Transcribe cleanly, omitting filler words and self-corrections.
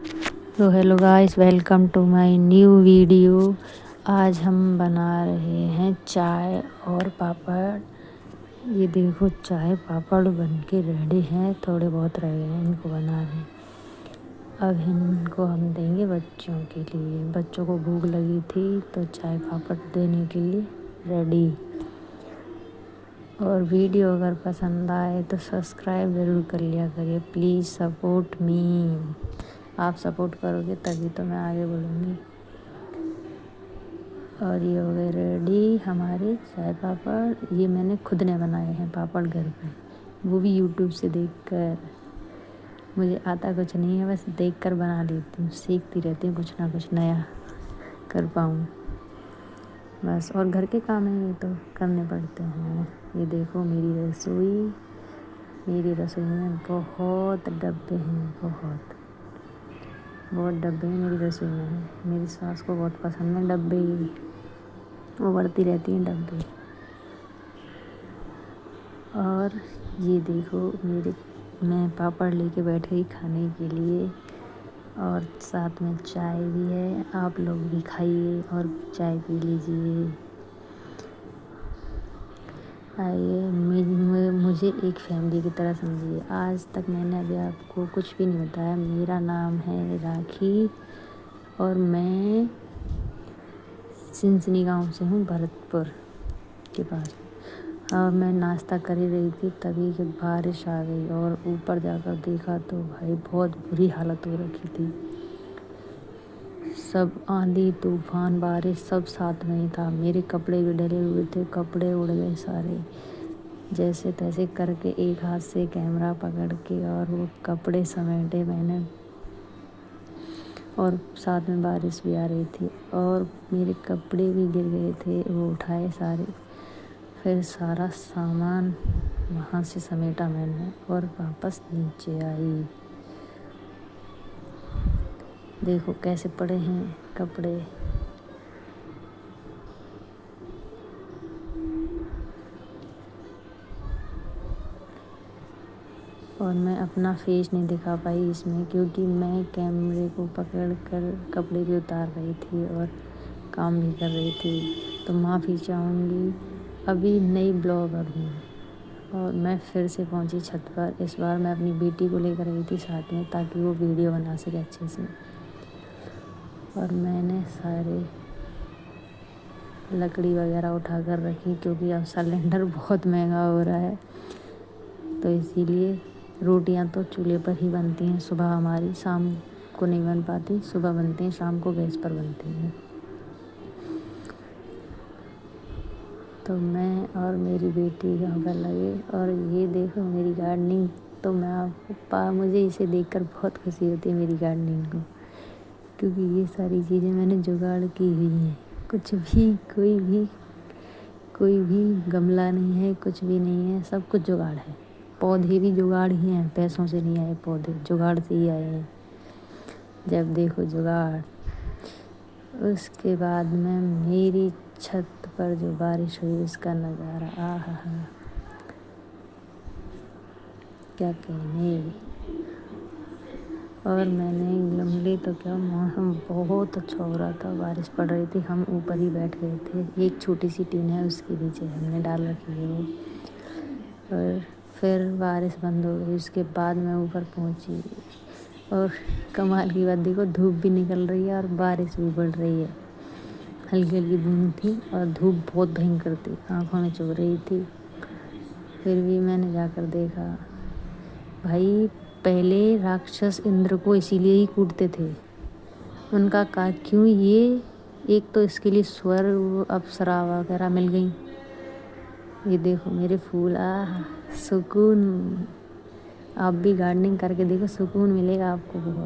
तो hello guys, welcome to my new video. आज हम बना रहे हैं चाय और पापड़। ये देखो, चाय पापड़ बन के रेडी हैं, थोड़े बहुत रह गए हैं, इनको बना रहे हैं। अब इनको हम देंगे बच्चों के लिए। बच्चों को भूख लगी थी तो चाय पापड़ देने के लिए रेडी। और वीडियो अगर पसंद आए तो सब्सक्राइब ज़रूर कर लिया करिए, प्लीज़ सपोर्ट मी। आप सपोर्ट करोगे तभी तो मैं आगे बढ़ूँगी। और ये हो गए रेडी हमारे चाय पापड़। ये मैंने खुद ने बनाए हैं पापड़ घर पे, वो भी यूट्यूब से देखकर। मुझे आता कुछ नहीं है, बस देखकर बना लेती हूँ, सीखती रहती हूँ कुछ ना कुछ नया कर पाऊँ बस। और घर के काम हैं ये तो करने पड़ते हैं। ये देखो मेरी रसोई में बहुत डब्बे हैं, बहुत डब्बे हैं मेरी रसोई में। मेरी सास को बहुत पसंद है डब्बे, वो बढ़ती रहती हैं डब्बे। और ये देखो मैं पापड़ लेके बैठ गई खाने के लिए, और साथ में चाय भी है। आप लोग भी खाइए और चाय पी लीजिए। आइए, मुझे एक फैमिली की तरह समझिए। आज तक मैंने अभी आपको कुछ भी नहीं बताया। मेरा नाम है राखी और मैं सिंसनी गांव से हूँ, भरतपुर के पास। और मैं नाश्ता कर ही रही थी तभी कि बारिश आ गई, और ऊपर जाकर देखा तो भाई बहुत बुरी हालत हो रखी थी। सब आंधी तूफान बारिश सब साथ में ही था। मेरे कपड़े भी डले हुए थे, कपड़े उड़ गए सारे। जैसे तैसे करके एक हाथ से कैमरा पकड़ के और वो कपड़े समेटे मैंने, और साथ में बारिश भी आ रही थी और मेरे कपड़े भी गिर गए थे, वो उठाए सारे। फिर सारा सामान वहाँ से समेटा मैंने और वापस नीचे आई। देखो कैसे पड़े हैं कपड़े। और मैं अपना फेस नहीं दिखा पाई इसमें, क्योंकि मैं कैमरे को पकड़ कर कपड़े भी उतार रही थी और काम भी कर रही थी। तो माफ़ी चाहूँगी, अभी नई ब्लॉगर हूँ और मैं फिर से पहुँची छत पर। इस बार मैं अपनी बेटी को लेकर आई थी साथ में, ताकि वो वीडियो बना सके अच्छे से। और मैंने सारे लकड़ी वगैरह उठा कर रखी, क्योंकि अब सिलेंडर बहुत महंगा हो रहा है, तो इसीलिए रोटियां तो चूल्हे पर ही बनती हैं। सुबह हमारी शाम को नहीं बन पाती, सुबह बनती हैं, शाम को गैस पर बनती हैं। तो मैं और मेरी बेटी यहाँ पर लगे। और ये देखो मेरी गार्डनिंग, तो मैं आपको मुझे इसे देखकर बहुत खुशी होती है मेरी गार्डनिंग को, क्योंकि ये सारी चीज़ें मैंने जुगाड़ की हुई हैं। कुछ भी कोई भी गमला नहीं है, कुछ भी नहीं है, सब कुछ जुगाड़ है। पौधे भी जुगाड़ ही हैं, पैसों से नहीं आए पौधे, जुगाड़ से ही आए हैं। जब देखो जुगाड़। उसके बाद में मेरी छत पर जो बारिश हुई उसका नज़ारा, आहा हा, क्या कहने। और मैंने गमले तो क्या, मौसम बहुत अच्छा हो रहा था, बारिश पड़ रही थी, हम ऊपर ही बैठ गए थे। एक छोटी सी टीन है, उसके नीचे हमने डाल रखी है वो। और फिर बारिश बंद हो गई, उसके बाद मैं ऊपर पहुंची। और कमाल की बात देखो, धूप भी निकल रही है और बारिश भी पड़ रही है। हल्की हल्की बूंद थी और धूप बहुत भयंकर थी, आँखों में चुभ रही थी। फिर भी मैंने जाकर देखा। भाई पहले राक्षस इंद्र को इसीलिए ही कूटते थे, उनका क्यों ये, एक तो इसके लिए स्वर अप्सरा वगैरह मिल गई। ये देखो मेरे फूल, सुकून। आप भी गार्डनिंग करके देखो, सुकून मिलेगा आपको बहुत।